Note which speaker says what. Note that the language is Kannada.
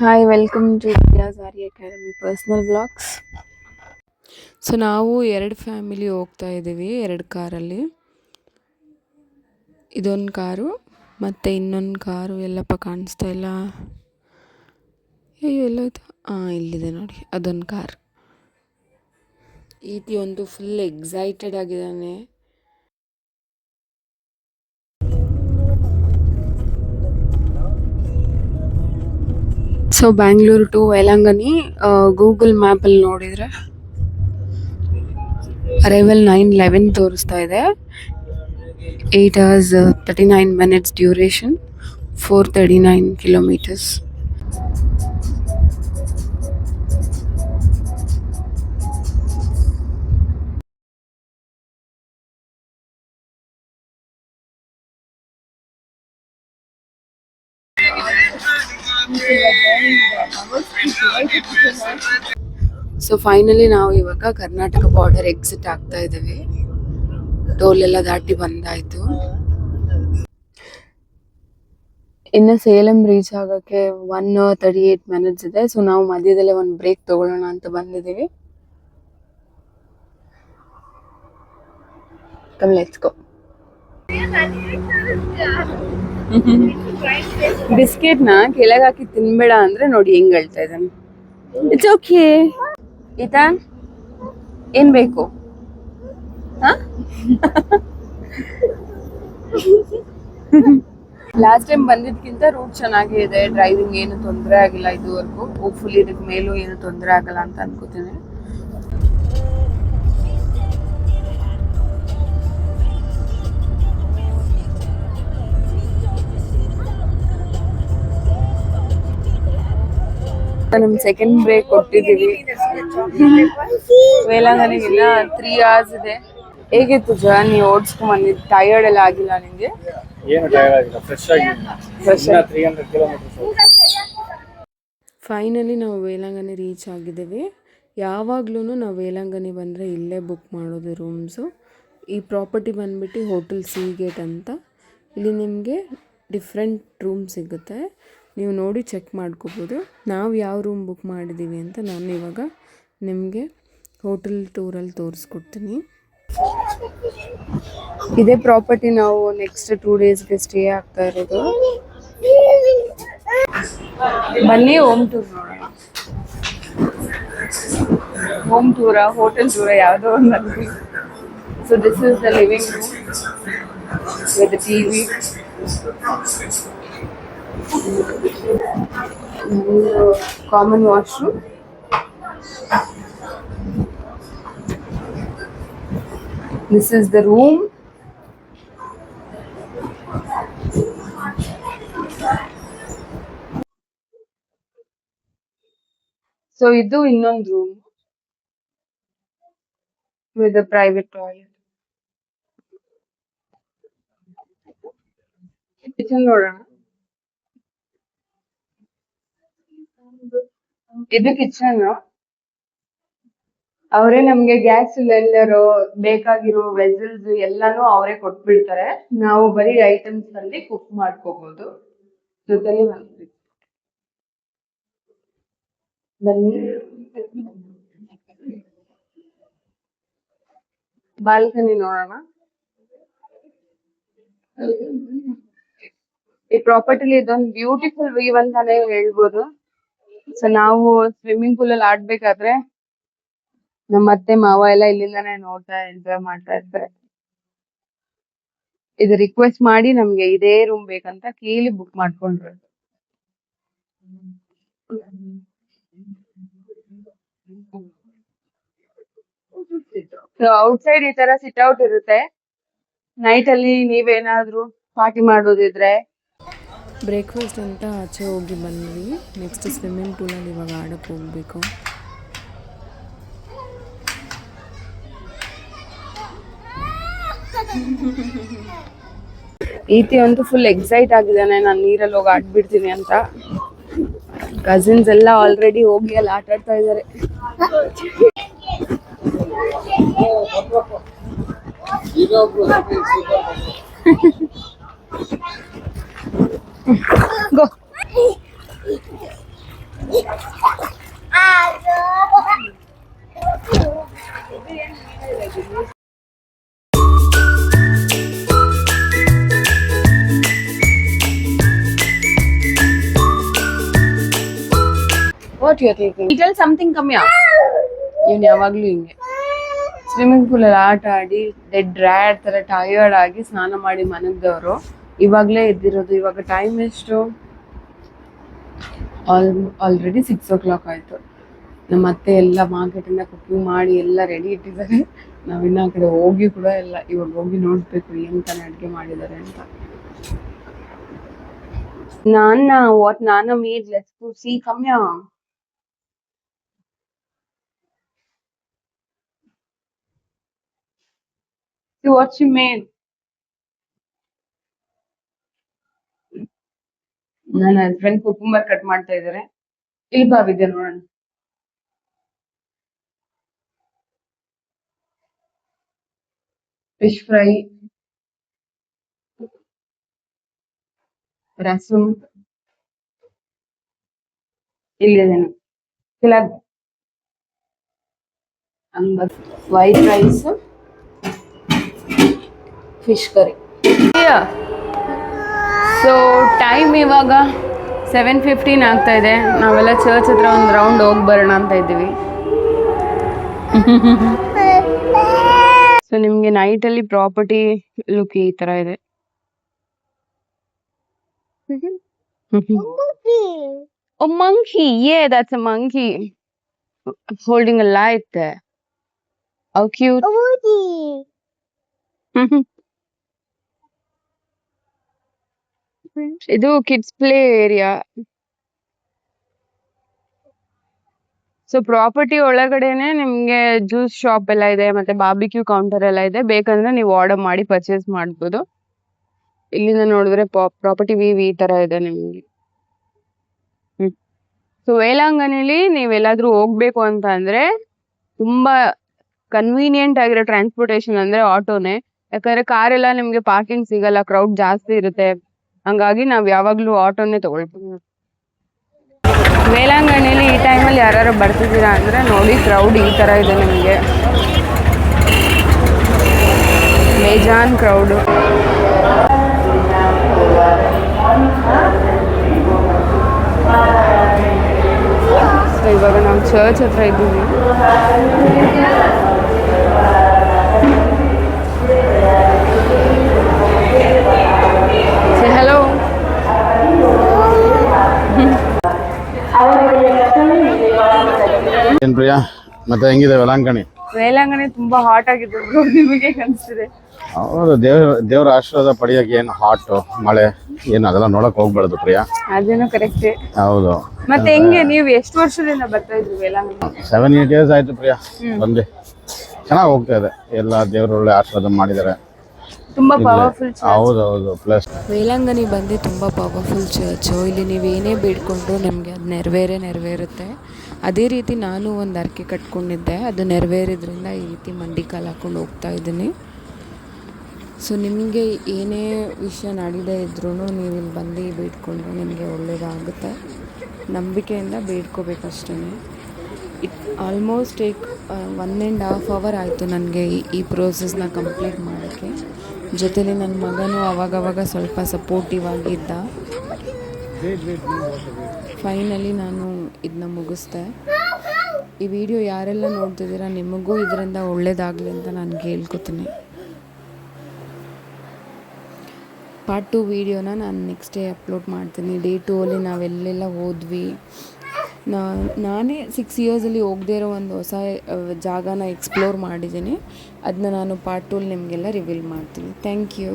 Speaker 1: Hi, welcome to Diyas Arya academy personal vlogs. So ನಾವು 2 ಫ್ಯಾಮಿಲಿ ಹೋಗ್ತಾ ಇದ್ದೀವಿ 2 ಕಾರಲ್ಲಿ. ಇದೊಂದು ಕಾರು ಮತ್ತು ಇನ್ನೊಂದು ಕಾರು ಎಲ್ಲಪ್ಪ ಕಾಣಿಸ್ತಾ ಇಲ್ಲ. ಅಯ್ಯೋ ಎಲ್ಲೋಯ್ತು? ಇಲ್ಲಿದೆ ನೋಡಿ, ಅದೊಂದು ಕಾರ್. ಈತಿ ಒಂದು ಫುಲ್ ಎಕ್ಸೈಟೆಡ್ ಆಗಿದ್ದಾನೆ. ಸೊ ಬ್ಯಾಂಗ್ಳೂರು ಟು ವೇಲಾಂಗಣಿ ಗೂಗಲ್ ಮ್ಯಾಪಲ್ಲಿ ನೋಡಿದರೆ ಅರೈವಲ್ 9:11 ತೋರಿಸ್ತಾ ಇದೆ. 8 hours 39 minutes duration, 439 kilometers. So finally ನಾವು ಇವಾಗ ಕರ್ನಾಟಕ ಬಾರ್ಡರ್ ಎಕ್ಸಿಟ್ ಆಗ್ತಾ ಇದ್ದೀವಿ. ಟೋಲ್ ಎಲ್ಲ ದಾಟಿ ಬಂದಾಯ್ತು. ಇನ್ನು ಸೇಲಂ ರೀಚ್ ಆಗೋಕ್ಕೆ 1 hour 38 minutes ಇದೆ. ಸೊ ನಾವು ಮಧ್ಯದಲ್ಲೇ ಒಂದು ಬ್ರೇಕ್ ತಗೊಳ್ಳೋಣ ಅಂತ ಬಂದಿದ್ದೀವಿ. Come let's go. ಬಿಸ್ಕೆಟ್ನ ಕೆಳಗೆ ಹಾಕಿ ತಿನ್ಬೇಡ ಅಂದ್ರೆ ನೋಡಿ ಹೆಂಗ್ ಹೇಳ್ತಾ ಇದ್ದಾನೆ. It's okay. ಈತಾ ಏನ್ ಬೇಕು? ಲಾಸ್ಟ್ ಟೈಮ್ ಬಂದಿದ್ಕಿಂತ ರೂಟ್ ಚೆನ್ನಾಗೇ ಇದೆ. ಡ್ರೈವಿಂಗ್ ಏನು ತೊಂದರೆ ಆಗಿಲ್ಲ ಇದುವರೆಗೂ. ಹೋಪ್ಫುಲಿ ಇದಕ್ಕೆ ಮೇಲೂ ಏನು ತೊಂದರೆ ಆಗಲ್ಲ ಅಂತ ಅನ್ಕೋತೀನಿ. ನಮ್ ಸೆಕೆಂಡ್ ಬ್ರೇಕ್ ಕೊಟ್ಟಿದ್ದೀವಿ. ವೇಲಾಂಗಣಿಗೆ ಇನ್ನ 3 hours ಇದೆ. ಹೇಗಿತ್ತು ಜರ್ನಿ? ಓಡಿಸ್ಕೊಂಡ್ ಬಂದಿದ್ದು ಟಯರ್ಡ್ ಎಲ್ಲ ಆಗಿಲ್ಲ ನಿಂಗೆ?
Speaker 2: ಏನು ಟಯರ್ಡ್ ಆಗಿಲ್ಲ, ಫ್ರೆಶ್ ಆಗಿದ್ದೀನಿ. 300 kilometers.
Speaker 1: ಫೈನಲಿ ನಾವು ವೇಲಾಂಗಣಿ ರೀಚ್ ಆಗಿದ್ದೀವಿ. ಯಾವಾಗ್ಲೂ ನಾವು ವೇಲಾಂಗಣಿ ಬಂದರೆ ಇಲ್ಲೇ ಬುಕ್ ಮಾಡೋದು ರೂಮ್ಸು. ಈ ಪ್ರಾಪರ್ಟಿ ಬಂದ್ಬಿಟ್ಟು ಹೋಟೆಲ್ ಸಿ ಗೇಟ್ ಅಂತ. ಇಲ್ಲಿ ನಿಮಗೆ ಡಿಫ್ರೆಂಟ್ ರೂಮ್ ಸಿಗುತ್ತೆ, ನೀವು ನೋಡಿ ಚೆಕ್ ಮಾಡ್ಕೋಬೋದು. ನಾವು ಯಾವ ರೂಮ್ ಬುಕ್ ಮಾಡಿದ್ದೀವಿ ಅಂತ ನಾನು ಇವಾಗ ನಿಮಗೆ ಹೋಟೆಲ್ ಟೂರಲ್ಲಿ ತೋರಿಸ್ಕೊಡ್ತೀನಿ. ಇದೇ ಪ್ರಾಪರ್ಟಿ ನಾವು ನೆಕ್ಸ್ಟ್ 2 daysಗೆ ಸ್ಟೇ ಆಗ್ತಾ ಇರೋದು. ಬನ್ನಿ ಹೋಮ್ ಟೂರ್ ನೋಡೋಣ. ಹೋಮ್ ಟೂರಾ ಹೋಟೆಲ್ ಟೂರಾ ಯಾವುದೋ ಒಂದು. So this is the living room with TV. Common washroom. This is the room. So ಇದು ಇನ್ನೊಂದು room with a private toilet. Kitchen ನೋಡೋಣ. ಇದು ಕಿಚನ್. ಅವರೇ ನಮ್ಗೆ ಗ್ಯಾಸ್ ಸಿಲಿಂಡರ್ ಬೇಕಾಗಿರೋ ವೆಸಲ್ಸ್ ಎಲ್ಲಾನು ಅವರೇ ಕೊಟ್ಬಿಡ್ತಾರೆ. ನಾವು ಬರೀ ಐಟಮ್ಸ್ ಅಲ್ಲಿ ಕುಕ್ ಮಾಡ್ಕೋಬಹುದು. ಜೊತೆಲಿ ಬನ್ನಿ ಬಾಲ್ಕನಿ ನೋಡೋಣ. ಈ ಪ್ರಾಪರ್ಟಿಲಿ ಇದೊಂದು ಬ್ಯೂಟಿಫುಲ್ ವ್ಯೂ ಅಂತಾನೆ ಹೇಳ್ಬೋದು. ಸೊ ನಾವು ಸ್ವಿಮ್ಮಿಂಗ್ ಪೂಲ್ ಅಲ್ಲಿ ಆಡ್ಬೇಕಾದ್ರೆ ನಮ್ಮ ಅತ್ತೆ ಮಾವ ಎಲ್ಲ ಇಲ್ಲಿಂದಾನೆ ನೋಡ್ತಾ ಎಂಜಾಯ್ ಮಾಡ್ತಾ ಇರ್ತಾರೆ. ಇದು ರಿಕ್ವೆಸ್ಟ್ ಮಾಡಿ ನಮ್ಗೆ ಇದೇ ರೂಮ್ ಬೇಕಂತ ಕೇಳಿ ಬುಕ್ ಮಾಡ್ಕೊಂಡ್ರು. ಔಟ್ಸೈಡ್ ಈ ತರ ಸಿಟ್ ಔಟ್ ಇರುತ್ತೆ. ನೈಟ್ ಅಲ್ಲಿ ನೀವೇನಾದ್ರೂ ಪಾರ್ಟಿ ಮಾಡೋದಿದ್ರೆ. ಬ್ರೇಕ್ಫಾಸ್ಟ್ ಅಂತ ಆಚೆ ಹೋಗಿ ಬಂದ್ವಿ. ನೆಕ್ಸ್ಟ್ ಸ್ವಿಮ್ಮಿಂಗ್ ಪೂಲಲ್ಲಿ ಇವಾಗ ಆಡಕ್ಕೆ ಹೋಗ್ಬೇಕು. ಈತಿ ಅಂತೂ ಫುಲ್ ಎಕ್ಸೈಟ್ ಆಗಿದ್ದಾನೆ, ನಾನು ನೀರಲ್ಲಿ ಹೋಗಿ ಆಡ್ಬಿಡ್ತೀನಿ ಅಂತ. ಕಸಿನ್ಸ್ ಎಲ್ಲ ಆಲ್ರೆಡಿ ಹೋಗಿ ಅಲ್ಲಿ ಆಟ ಆಡ್ತಾ ಇದ್ದಾರೆ. Go. What you thinking tell something Kamya ಇವ್ನು ಯಾವಾಗ್ಲೂ ಹಿಂಗೆ ಸ್ವಿಮ್ಮಿಂಗ್ ಪೂಲಲ್ಲಿ ಆಟ ಆಡಿ ಡೆಡ್ ರ್ಯಾಟ್ ಥರ ಟಯರ್ಡ್ ಆಗಿ ಸ್ನಾನ ಮಾಡಿ ಮನಗ್ದವರು ಇವಾಗಲೇ ಎದ್ದಿರೋದು. ಇವಾಗ ಟೈಮ್ ಎಷ್ಟು? ಆಲ್ರೆಡಿ 6 o'clock ಆಯಿತು. ನಮ್ಮ ಅತ್ತೆ ಎಲ್ಲ ಮಾರ್ಕೆಟಿಂದ ಕುಕಿಂಗ್ ಮಾಡಿ ಎಲ್ಲ ರೆಡಿ ಇಟ್ಟಿದ್ದಾರೆ. ನಾವಿನ್ನ ಆ ಕಡೆ ಹೋಗಿ ಕೂಡ ಇಲ್ಲ. ಇವಾಗ ಹೋಗಿ ನೋಡ್ಬೇಕು ಏನು ತಾನೇ ಅಡುಗೆ ಮಾಡಿದ್ದಾರೆ ಅಂತ. ವಾಟ್ ನಾನ made let's go see Kamya. See what she made. ನನ್ನ ಹಸ್ಬೆಂಡ್ ಕುಕುಂಬರ್ ಕಟ್ ಮಾಡ್ತಾ ಇದ್ದಾರೆ. ಇಲ್ಲಿ ಬಾವಿದೆ ನೋಡೋಣ. ಫಿಶ್ ಫ್ರೈ, ರಸಂ ಇಲ್ಲಿದೆ. White rice, fish curry. So time ಇವಾಗ 7:15 ಆಗ್ತಾ ಇದೆ. ನಾವೆಲ್ಲ ಚರ್ಚ್ ಹತ್ರ ಒಂದು ರೌಂಡ್ ಹೋಗಿ ಬರೋಣ ಅಂತ ಇದ್ದೀವಿ. ಸೊ ನಿಮಗೆ ನೈಟಲ್ಲಿ ಪ್ರಾಪರ್ಟಿ ಲುಕ್ ಈ ಥರ ಇದೆ. A monkey. Yeah, that's a monkey holding a light there. How cute. ಇದು kids play area. So property ಒಳಗಡೆನೆ ನಿಮಗೆ ಜ್ಯೂಸ್ ಶಾಪ್ ಎಲ್ಲ ಇದೆ, ಮತ್ತೆ ಬಾರ್ಬಿಕ್ಯೂ ಕೌಂಟರ್ ಎಲ್ಲ ಇದೆ. ಬೇಕಂದ್ರೆ ನೀವು ಆರ್ಡರ್ ಮಾಡಿ ಪರ್ಚೇಸ್ ಮಾಡ್ಬೋದು. ಇಲ್ಲಿಂದ ನೋಡಿದ್ರೆ ಪ್ರಾಪರ್ಟಿ ವ್ಯೂ ಈ ತರ ಇದೆ ನಿಮಗೆ. ಸೊ ವೇಲಾಂಗಣಿಲಿ ನೀವೆಲ್ಲಾದ್ರೂ ಹೋಗ್ಬೇಕು ಅಂತ ಅಂದ್ರೆ ತುಂಬಾ ಕನ್ವೀನಿಯಂಟ್ ಆಗಿರೋ ಟ್ರಾನ್ಸ್ಪೋರ್ಟೇಶನ್ ಅಂದ್ರೆ ಆಟೋನೇ. ಯಾಕಂದ್ರೆ ಕಾರೆಲ್ಲ ನಿಮ್ಗೆ ಪಾರ್ಕಿಂಗ್ ಸಿಗಲ್ಲ, ಕ್ರೌಡ್ ಜಾಸ್ತಿ ಇರುತ್ತೆ. ಹಂಗಾಗಿ ನಾವ್ ಯಾವಾಗ್ಲೂ ಆಟೋನೇ ತಗೊಳ್ತೀವಿ. ವೇಲಾಂಗಣಿಲಿ ಈ ಟೈಮಲ್ಲಿ ಯಾರು ಬರ್ತಿದ್ದೀರಾ ಅಂದ್ರೆ ನೋಡಿ, ಕ್ರೌಡ್ ಈ ತರ ಇದೆ ನಿಮಗೆ. ಬೇಜಾನ್ ಕ್ರೌಡು. ಸೊ ಇವಾಗ ನಾವು ಚರ್ಚ್ ಹತ್ರ ಇದ್ದೀವಿ. ಹಲೋ.
Speaker 3: ಏನ್ ಪ್ರಿಯಾ, ಮತ್ತೆ ಹೆಂಗಿದೆ ವೇಲಾಂಗಣಿ?
Speaker 1: ವೇಲಾಂಗಣಿ ತುಂಬಾ ಹಾಟ್ ಆಗಿದೆ. ನಿಮಗೆ ಅನಿಸ್ತಿದೆ?
Speaker 3: ಹೌದು, ದೇವ್ರ ಆಶೀರ್ವಾದ ಪಡೆಯಕ್ಕೆ ಏನು ಹಾಟ್ ಮಳೆ ಏನು ಅದೆಲ್ಲ ನೋಡಕ್ ಹೋಗ್ಬಾರ್ದು ಪ್ರಿಯಾ.
Speaker 1: ಅದೇನೋ ಕರೆಕ್ಟ್.
Speaker 3: ಹೌದು.
Speaker 1: ಮತ್ತೆ ಹೆಂಗೆ ನೀವು ಎಷ್ಟು ವರ್ಷದಿಂದ ಬರ್ತಾ ಇದ್ರಿ ವೇಲಾಂಗಣಿ?
Speaker 3: 7-8 years ಆಯ್ತು ಪ್ರಿಯಾ ಬಂದೆ. ಚೆನ್ನಾಗಿ ಹೋಗ್ತಾ ಇದೆ. ಎಲ್ಲ ದೇವ್ರ ಒಳ್ಳೆ ಆಶೀರ್ವಾದ ಮಾಡಿದ್ದಾರೆ.
Speaker 1: ತುಂಬಾ ಪವರ್ಫುಲ್.
Speaker 3: ಹೌದೌದು. ಪ್ಲಸ್
Speaker 1: ವೇಲಾಂಗಣಿ ಬಂದು ತುಂಬ ಪವರ್ಫುಲ್ ಚರ್ಚು. ಇಲ್ಲಿ ನೀವು ಏನೇ ಬೇಡ್ಕೊಂಡ್ರು ನಿಮಗೆ ಅದು ನೆರವೇರುತ್ತೆ. ಅದೇ ರೀತಿ ನಾನು ಒಂದು ಅರ್ಕೆ ಕಟ್ಕೊಂಡಿದ್ದೆ, ಅದು ನೆರವೇರಿದ್ರಿಂದ ಈ ರೀತಿ ಮಂಡಿ ಕಾಲು ಹಾಕ್ಕೊಂಡು ಹೋಗ್ತಾ ಇದ್ದೀನಿ. ಸೊ ನಿಮಗೆ ಏನೇ ವಿಷಯ ನಡೀದೇ ಇದ್ರೂ ನೀವು ಇಲ್ಲಿ ಬಂದು ಬೇಡ್ಕೊಂಡ್ರೆ ನಿಮಗೆ ಒಳ್ಳೆಯದಾಗುತ್ತೆ. ನಂಬಿಕೆಯಿಂದ ಬೇಡ್ಕೋಬೇಕಷ್ಟೇ. ಇಟ್ ಆಲ್ಮೋಸ್ಟ್ ಟೇಕ್ 1.5 hour ಆಯಿತು ನನಗೆ ಈ ಪ್ರೋಸೆಸ್ನ ಕಂಪ್ಲೀಟ್ ಮಾಡೋಕ್ಕೆ. ಜೊತೆಲಿ ನನ್ನ ಮಗನೂ ಅವಾಗವಾಗ ಸ್ವಲ್ಪ ಸಪೋರ್ಟಿವ್ ಆಗಿದ್ದ. ಫೈನಲಿ ನಾನು ಇದನ್ನ ಮುಗಿಸ್ದೆ. ಈ ವಿಡಿಯೋ ಯಾರೆಲ್ಲ ನೋಡ್ತಿದ್ದೀರಾ ನಿಮಗೂ ಇದರಿಂದ ಒಳ್ಳೇದಾಗಲಿ ಅಂತ ನಾನು ಕೇಳ್ಕೊತೀನಿ. ಪಾರ್ಟ್ 2 ವೀಡಿಯೋನ ನಾನು ನೆಕ್ಸ್ಟ್ ಡೇ ಅಪ್ಲೋಡ್ ಮಾಡ್ತೀನಿ. ಡೇ 2 ಅಲ್ಲಿ ನಾವೆಲ್ಲೆಲ್ಲ ಹೋದ್ವಿ. ನಾನೇ 6 yearsಲ್ಲಿ ಹೋಗದೇ ಇರೋ ಒಂದು ಹೊಸ ಜಾಗನ ಎಕ್ಸ್ಪ್ಲೋರ್ ಮಾಡಿದ್ದೀನಿ. ಅದನ್ನ ನಾನು ಪಾರ್ಟ್ 2 ನಿಮಗೆಲ್ಲ ರಿವೀಲ್ ಮಾಡ್ತೀನಿ. Thank you.